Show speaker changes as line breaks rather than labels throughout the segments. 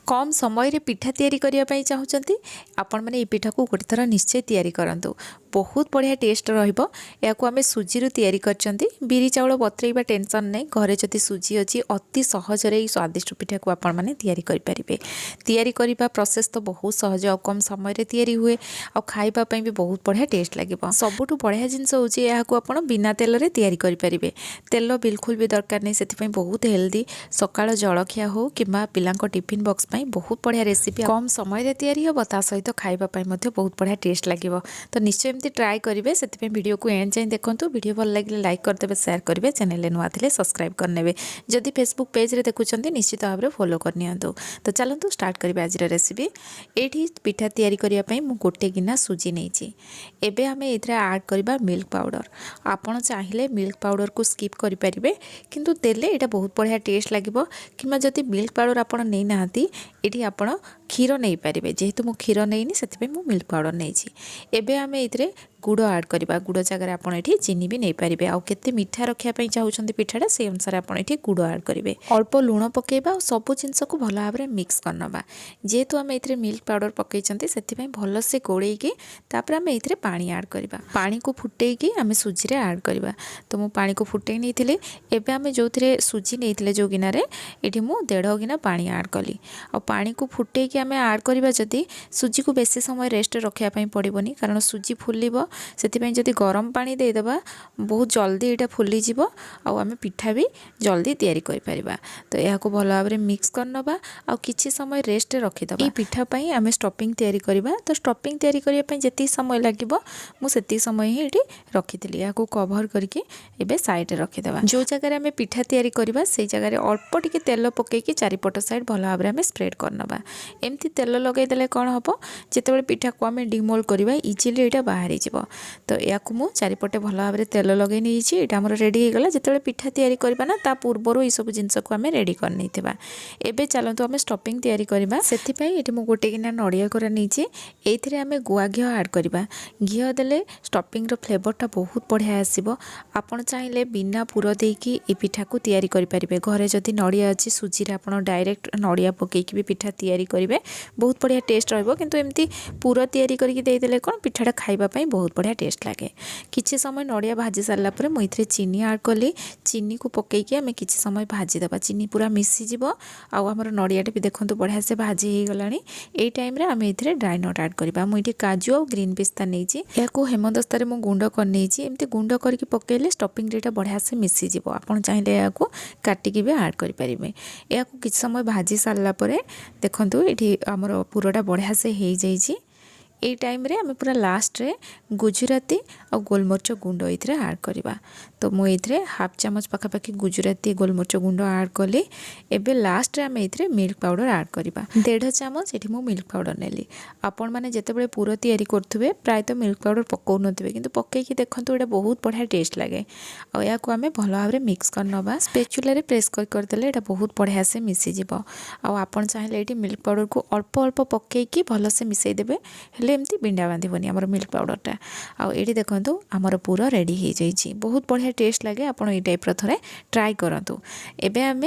कम समय रे पिठा तैयारी करिया पई चाहुचंती आपण माने ए पिठा को गोटे थर निश्चय तैयारी करंतु बहुत बढ़िया टेस्ट रहिबो। याकू आमे सुजी रु तैयारी करचंती बिरी चाउल बतरेइबा टेंशन नै घरे जति सुजी अछि अति सहज रे स्वादिष्ट पिठा को आपण माने तैयारी करि परिबे। तैयारी करिबा प्रोसेस तो बहुत सहज और कम समय रे तैयारी हुए और खाइबा पई भी बहुत बढ़िया टेस्ट लागिबो। सबुठु बढ़िया जिंस होची याकू आपण बिना तेल रे तैयारी करि परिबे। तेल बिल्कुल भी दरकार नै सेति पई बहुत हेल्दी सकाळ जळखिया हो किबा पिलांको टिफिन बॉक्स पई बहुत बढ़िया रेसिपी कम समय रे तैयारी हो ता सहित खाइबा पई मध्ये बहुत बढ़िया टेस्ट लागिबो। तो निश्चय एमती ट्राई करेंगे से वीडियो को एंड जाए देखो। वीडियो भल लगे लाइक करदे शेयर करेंगे चैनल नुआ थे सब्सक्राइब करने जदि फेसबुक पेज रे देखुं निश्चित भाव में फॉलो करनी। तो चलतु स्टार्ट करेंगे आज रेसिपी। ये पिठा तैयारी करने गोटे गिना सुजी नहीं एबे आम ये ऐड करवा मिल्क पाउडर। आपड़ चाहिए मिल्क पाउडर को स्किप करेंगे किंतु देले यहाँ बहुत बढ़िया टेस्ट लगे कि जदि मिल्क पाउडर आपड़ नहीं ना ये आपड़ क्षीर नहीं पारे जेहेतु मु क्षीर नहीं से मिल्क पाउडर नहीं। एबे आम ये गुड़ ऐड करवा गुड़ जगह आप चीनी भी नहीं पारे आउ केते मीठा रखापी चाहते पिठाटा से अनुसार आप गुड़ ऐड करेंगे। अल्प लुण पकेबा और सब जिनस को भल भाव में मिक्स करनबा जेहेतु आम ये मिल्क पाउडर पकई से भल से गोलैकी आम ये पानी ऐड करवा पानी को फुटेकी आम सुजी ऐड करवा। तो मु पानी को फुटे नहीं एबे आम जो सुजी नहीं जो गिनारे ये मु 1.5 गिना पानी ऐड कली और पानी को फुटेकी आम ऐड करवा। जदि सुजी को बेसी समय रेस्ट रखापी पड़ोनी कारण सुजी फुलिब से जदि गरम पानी देदेबा बहुत जल्दी यहाँ फुलीज आम पिठा भी जल्दी तैयारी करिपरिबा। तो यह भल भाव में मिक्स करनबा आ किछि समय रेस्ट रखीदबा। ये पिठा पई आम स्टफिंग तैयारी करबा। तो स्टफिंग तैयारी करिया पई जेति समय लागिबो मु सेति समय ही एठी रखीथिली। या कभर करके एबे साइड रे रखीदबा। जो जगह आम पिठा तैयारी करबा से जगह अल्प टिके तेल पकेकी चारिपट साइड भल भाव में आम स्प्रेड करनबा। एमती तेल लगे देले कौन हम जिते पिठा को आम डिमोल्ड करवा इजिली यहाँ बाहरी जीव। तो या मु चारिपटे भल भाव में तेल लगे नहीं यहाँ रेडी हो गला। जिते पिठा तैयारी करबा ना ता पूर्वर ये सब जिनस को आम रेडी कर नहीं थिबा। एबे चलतु आम स्टफिंग तैयारी करबा। सेति पई एठी मु गोटे गिना नड़िया कोरा नहीं एथिरे आम गुआ घी ऐड करबा। घी देले स्टफिंग रो फ्लेवरटा बहुत बढ़िया आसीबो। आपण चाहिले बिना पुर देकी ए पिठा को तैयारी करि परिबे। घरे जदि नड़िया अछि सुजी रे आपण डायरेक्ट नड़िया पकेकी भी पिठा तैयारी करिवे बहुत बढ़िया टेस्ट रहइबो। किंतु एमती पूरा तैयारी करके देदेले कोन पिठाटा खाइबा पई बहुत बढ़िया टेस्ट लागे। किछि समय नड़िया भाजी सारला परे मु इथरे चीनी ऐड कली। चीनी को पकेकी आमे किछि समय भाजी दबा चीनी पूरा मिसी जिवो आ हमर नड़ियाटे भी देखंतु बढ़िया से भाजी हे गलानी। एई टाइम रे आमे इथरे ड्राई नट ऐड करबा। मु इठी काजू और ग्रीन पिस्ता नेछि याको हेमदस्ता रे मु गुंड कर नेछि। एमती गुंड करके पकेले स्टफिंग रेटा बढ़िया से मिसी जिवो। आपण चाहिले याको काटिकी भी ऐड करि परिबे। याको किछि समय भाजी सारला परे देखंतु एठी हमर पूराटा बढ़िया से हे जाइछि। ये टाइम रे आम पूरा लास्ट रे गुजराती और गोलमरिच गुंड ये ऐड करवा। तो मुझे हाफ चामच पाखापाखि गुजराती गोलमरिच गुंड ऐड कली। एबे लास्ट रे आम ये मिल्क पाउडर ऐड करवा 1.5 चामच। ये मिल्क पाउडर नेली। आपण मैंने जिते पूरा तैयारी करुवे प्राय तो मिल्क पाउडर पकाउ नथिबे किंतु पकेकी देखंतु एटा बहुत बढ़िया टेस्ट लगे। और या को आम भल भाव में मिक्स करनबा। स्पैचुला रे प्रेस करदेले एटा बहुत बढ़िया से मिसी जिवो। आ आपण चाहिले ये मिल्क पाउडर को अल्प अल्प पकेकी भल से मिसई देबे एमती बिंडा बांधबनी आमर मिल्क पाउडरटा। आउ ये देखो आमर पूरा रेडी हो जाइए बहुत बढ़िया टेस्ट लगे। आपड़ ये टाइप थे ट्राए करूँ। एबे आम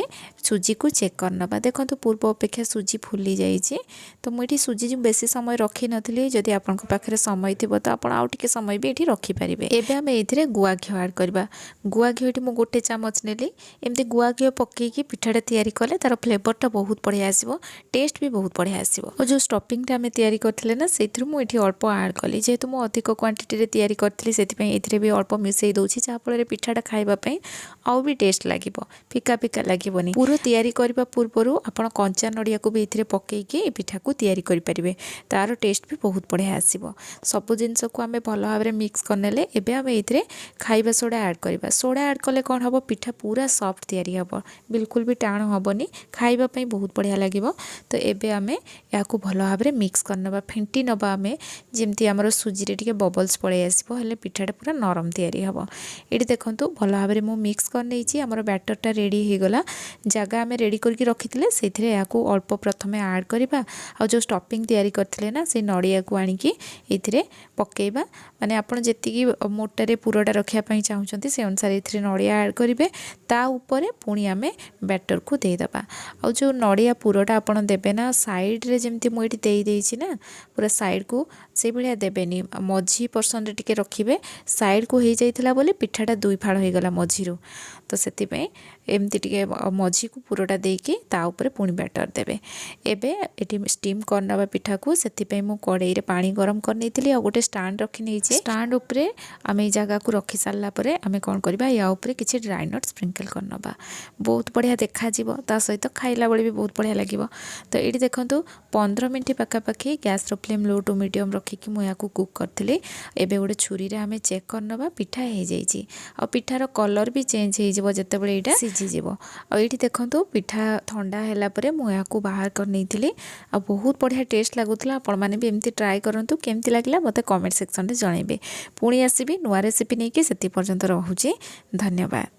सुजी को चेक करनबा। देखो पूर्व अपेक्षा सुजी फुली जाइए। तो मुझे सुजी बेसी समय रखी नी जदि आपन पाखे समय थी तो आप आउ टे समय भी ये रखिपारे। एबे आम ये गुआ घी ऐड करवा। गुआ घी ये गोटे चामच नेली। एमती गुआ घी पकईकी पिठाटा तैयारी कले तार फ्लेवरटा बहुत बढ़िया आसिबो टेस्ट भी बहुत बढ़िया आसिबो। और जो स्टफिंगटा आम तैयारी करथिले ना सेथुरु मु एठी अल्प ऐड कली जेहेतु मु अधिक क्वांटिटी रे तैयारी करथिली सेति एथिरे भी अल्प मिसई दउछि जाफल पिठाटा खाइबा पई आउ भी टेस्ट लागिबो फिका फिका लागिबोनी। पूरा तैयारी करबा पूर्वरु आपण कंचा नड़िया को भी एथिरे पकेकी पिठा को तैयारी करि परिबे तार टेस्ट भी बहुत बढ़िया आसीबो। सब जिनस को आमे भल भाव में मिक्स करनेले। एबे आमे एथिरे खाइबा सोडा ऐड करबा। सोडा ऐड कले कोन हबो पिठा पूरा सॉफ्ट तैयारी हबो बिल्कुल भी टाण हबोनी खाइबा पई बहुत बढ़िया लागिबो। तो एबे आमे याकू भल भाव में मिक्स करनबा फेंटी नबा आमे जेमती आमर सुजी रे टिके बबल्स पळै आसीबो हेले पिठाटा पूरा नरम तैयारी हबो। एठी देखंतु भल भाबरे मु मिक्स कर नेछि आमर बैटरटा रेडी हे गला। जगह आमे रेडी करके रखिथिले सेथिरे याकू अल्प प्रथमे ऐड करबा आ जो स्टफिंग तैयारी करथिले ना से नडिया को आनिकी एथिरे पकेइबा माने आपण जेतिकी मोटारे पुरोटा रखिया पई चाहुचंती से अनुसार एथिरे नडिया ऐड करिवे ता ऊपर पुणी आमे बैटर को दे दबा। आ जो नडिया पुरोटा आपण देबे ना साइड रे जेमती मु एठी देई देछि ना पूरा साइड को से भलिया देबेनी मझी पर्सन रे टिके रखिबे साइड को हे जाइथिला बोले पिठाटा दुई फाळ हे गला मझीरो तो सेति पे एमती टिके मझी को पुरोटा देकी ता ऊपर पुणी बैटर देबे। एबे एठी स्टीम करनबा पिठा को सेति पे मु कड़ाई रे पानी गरम कर नेथिली आ गोटे स्टैंड रखी नेछि स्टैंड ऊपर आमे जगह को रखी सारला परे आमे कोन करबा या ऊपर किछि ड्राई नट स्प्रिंकल करनबा बहुत बढ़िया देखा जीवो ता सहित खाइला बेले भी बहुत बढ़िया लागिवो। तो एठी देखंतु 15 मिनिट पाखा पाखी गैस रो फ्लेम लो टू मीडियम रखिकी मु याकू कुक करथिली। एबे गोटे छुरी रे आमे चेक करनबा पिठा हे जाईची आ पिठार कलर भी चेंज हे जिवो जते बेले एटा सिझी जिवो। आ एठी देखंतु पिठा ठंडा हैला परे मु याकू बाहर कर नेथिली आ बहुत बढ़िया टेस्ट लागुतला। आपण माने भी एमती ट्राई करंतु केमती लागिला मते कमेंट सेक्शन रे जणाइबे। पुणी आसीबी नुवा रेसिपी नेकी सेति पर्यंत रहूची धन्यवाद।